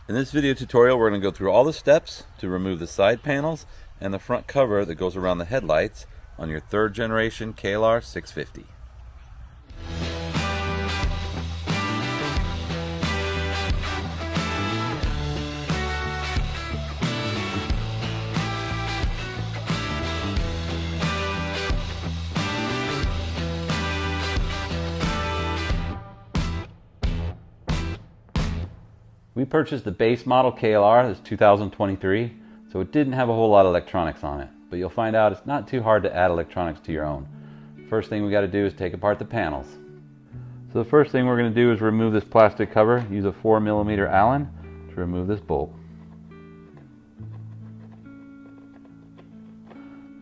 In this video tutorial, we're going to go through all the steps to remove the side panels and the front cover that goes around the headlights on your 3rd generation KLR 650. We purchased the base model KLR, this 2023, so it didn't have a whole lot of electronics on it, but you'll find out it's not too hard to add electronics to your own. First thing we got to do is take apart the panels. So the first thing we're going to do is remove this plastic cover. Use a 4mm Allen to remove this bolt.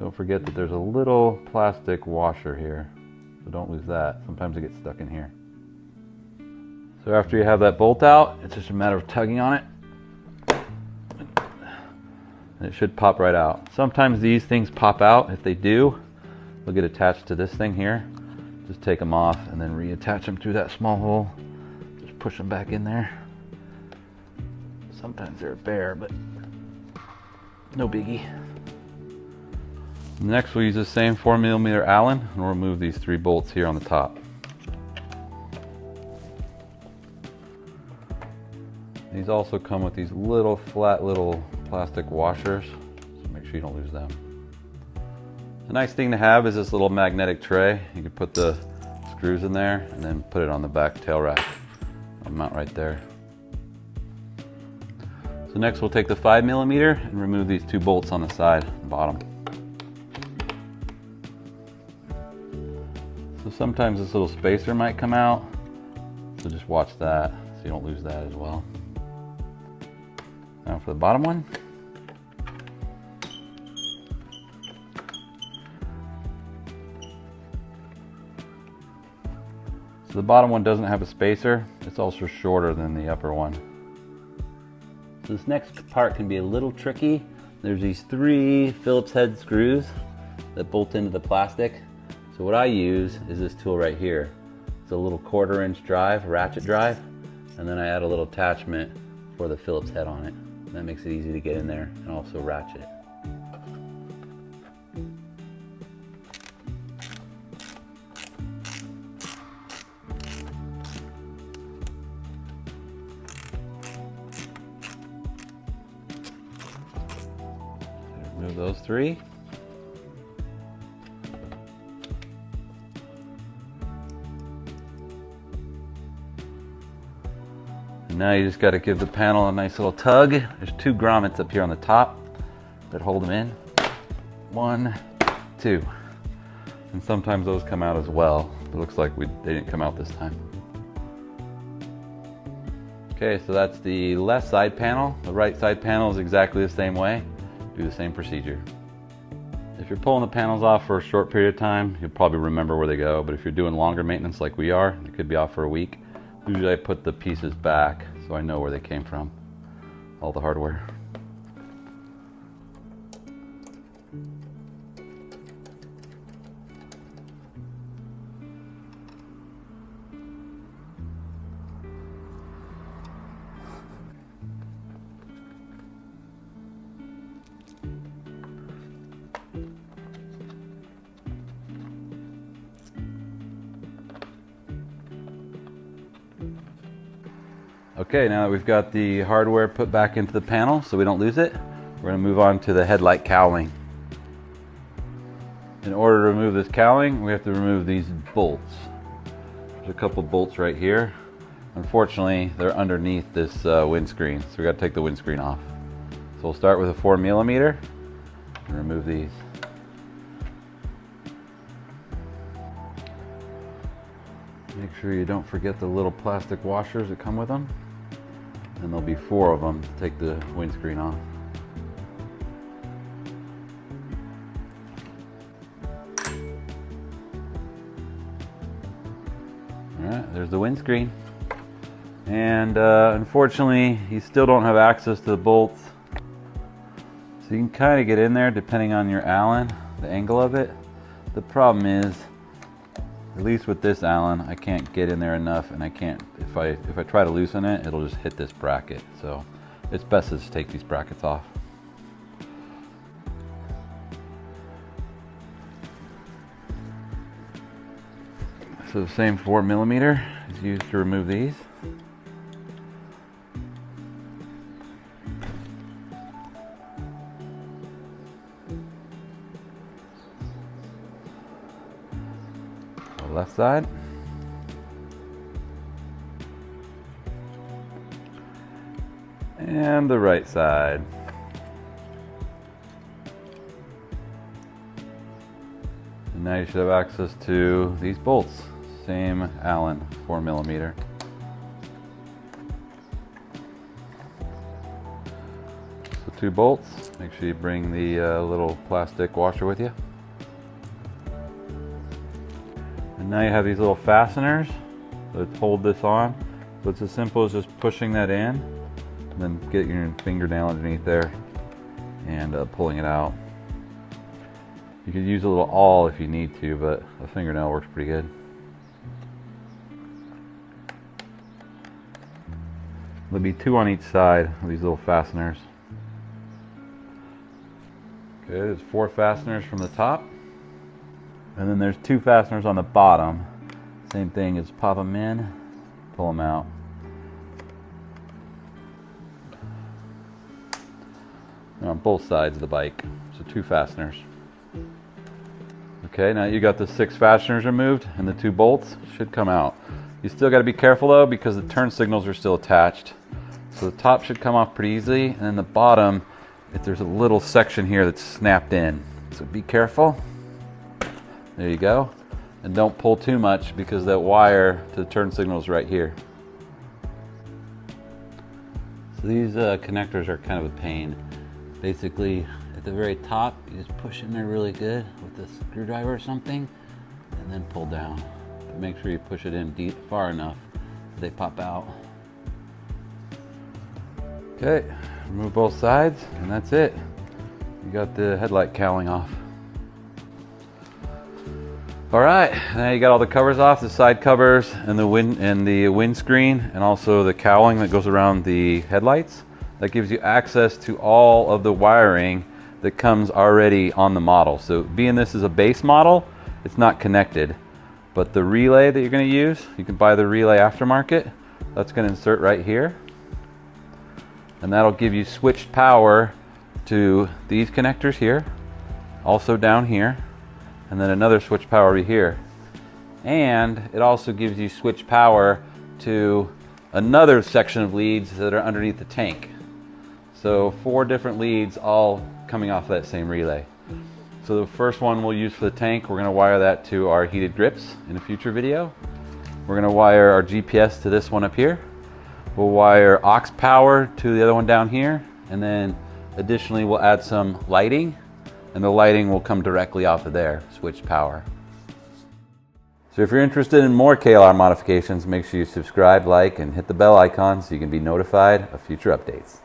Don't forget that there's a little plastic washer here, so don't lose that. Sometimes it gets stuck in here. So after you have that bolt out, it's just a matter of tugging on it, and it should pop right out. Sometimes these things pop out. If they do, they'll get attached to this thing here. Just take them off and then reattach them through that small hole. Just push them back in there. Sometimes they're bare, but no biggie. Next we'll use the same 4mm Allen and we'll remove these 3 bolts here on the top. These also come with these little flat little plastic washers, so make sure you don't lose them. The nice thing to have is this little magnetic tray. You can put the screws in there and then put it on the back tail rack. I'll mount right there. So next we'll take the 5mm and remove these 2 bolts on the side and bottom. So sometimes this little spacer might come out, so just watch that so you don't lose that as well. Now for the bottom one. So the bottom one doesn't have a spacer. It's also shorter than the upper one. So this next part can be a little tricky. There's these 3 Phillips head screws that bolt into the plastic. So what I use is this tool right here. It's a little 1/4-inch drive, ratchet drive, and then I add a little attachment for the Phillips head on it. That makes it easy to get in there and also ratchet it. Remove those 3. Now you just got to give the panel a nice little tug. There's 2 grommets up here on the top that hold them in. 1, 2. And sometimes those come out as well. It looks like they didn't come out this time. Okay, so that's the left side panel. The right side panel is exactly the same way. Do the same procedure. If you're pulling the panels off for a short period of time, you'll probably remember where they go. But if you're doing longer maintenance like we are, it could be off for a week. Usually I put the pieces back so I know where they came from, all the hardware. Okay, now that we've got the hardware put back into the panel so we don't lose it, we're going to move on to the headlight cowling. In order to remove this cowling, we have to remove these bolts. There's a couple bolts right here. Unfortunately, they're underneath this windscreen, so we got to take the windscreen off. So we'll start with a 4mm and remove these. Make sure you don't forget the little plastic washers that come with them. And there'll be 4 of them to take the windscreen off. Alright, there's the windscreen. And unfortunately, you still don't have access to the bolts. So you can kind of get in there depending on your Allen, the angle of it. The problem is, at least with this Allen, I can't get in there enough, and I can't, if I try to loosen it, it'll just hit this bracket. So it's best to just take these brackets off. So the same 4mm is used to remove these. The left side. And the right side. And now you should have access to these bolts. Same Allen 4mm. So 2 bolts. Make sure you bring the little plastic washer with you. And now you have these little fasteners that hold this on. So it's as simple as just pushing that in, and then get your fingernail underneath there and pulling it out. You could use a little awl if you need to, but a fingernail works pretty good. There'll be 2 on each side of these little fasteners. Okay, there's 4 fasteners from the top. And then there's 2 fasteners on the bottom. Same thing, is pop them in, pull them out. They're on both sides of the bike, so 2 fasteners. Okay, now you got the 6 fasteners removed and the 2 bolts should come out. You still got to be careful though, because the turn signals are still attached. So the top should come off pretty easily, and then the bottom, if there's a little section here that's snapped in. So be careful. There you go. And don't pull too much, because that wire to the turn signal is right here. So these connectors are kind of a pain. Basically, at the very top, you just push in there really good with a screwdriver or something, and then pull down. But make sure you push it in deep, far enough so they pop out. Okay, remove both sides, and that's it. You got the headlight cowling off. All right, now you got all the covers off, the side covers and the windscreen, and also the cowling that goes around the headlights. That gives you access to all of the wiring that comes already on the model. So being this is a base model, it's not connected. But the relay that you're going to use, you can buy the relay aftermarket. That's going to insert right here. And that'll give you switched power to these connectors here, also down here, and then another switch power over here. And it also gives you switch power to another section of leads that are underneath the tank. So 4 different leads all coming off that same relay. So the first one we'll use for the tank, we're going to wire that to our heated grips in a future video. We're going to wire our GPS to this one up here. We'll wire aux power to the other one down here, and then additionally we'll add some lighting, and the lighting will come directly off of there, switch power. So if you're interested in more KLR modifications, make sure you subscribe, like, and hit the bell icon so you can be notified of future updates.